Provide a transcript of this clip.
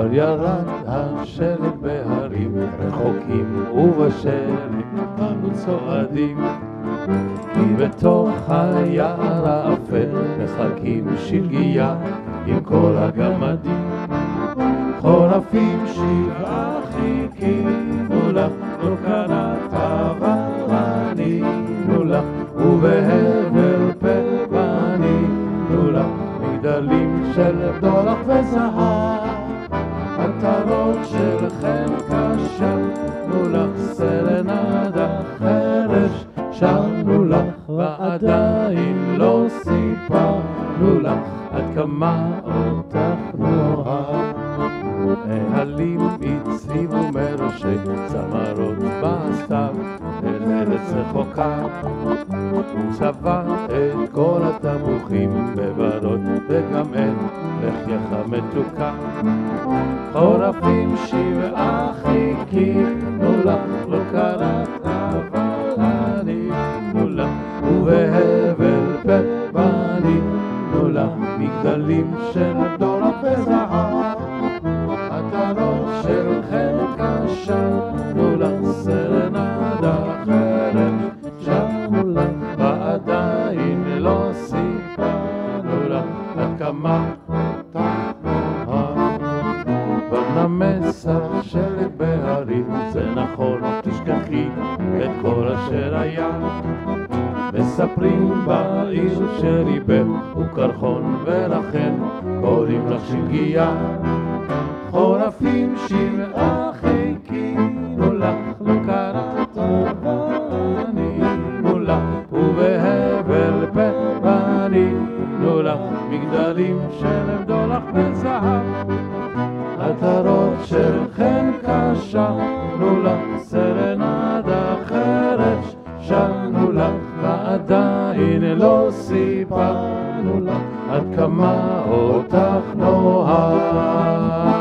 כבר ירד השלג בהרים רחוקים ובשלים אנו צועדים כי בתוך היער האפל משחקים שלגיה עם כל הגמדים חורפים שבעה חיכינו לך לא קראת אבל ענינו לך ובהבל פה בנינו לך מגדלים של בדולח וזהב עטרות של חן קשרנו לך סרנדה חרש שרנו לך ועדיין לא סיפרנו לך עד כמה אותך נאהב העלים הצהיבו מראשי צמרות בסתיו אל ארץ רחוקה צבע את כל התפוחים בברות וגם את לחייך מתוקה חורפים שבעה חיכינו לך לא קראת אבל ענינו לך ובהבל פה בנינו לך מגדלים של בדולח וזהב עטרות של חן קשרנו לך סרנדה חרש שרנו לך ועדיין לא סיפרנו לך עד כמה אותך נאהב בנמסה שלג בהרים זה נכון תשכחי את כל אשר היה מספרים בעיר שריבך הוא קרחון ולכן קוראים לך שלגיה חורפים שבעה חיכינו לך לא קראת אבל ענינו לך ובהבל פה בנינו לך מגדלים של בדולח וזהב עטרות של חן קשרנו לך סרנדה חרש שרנו לך ועדיין לא סיפרנו לך עד כמה אותך נאהב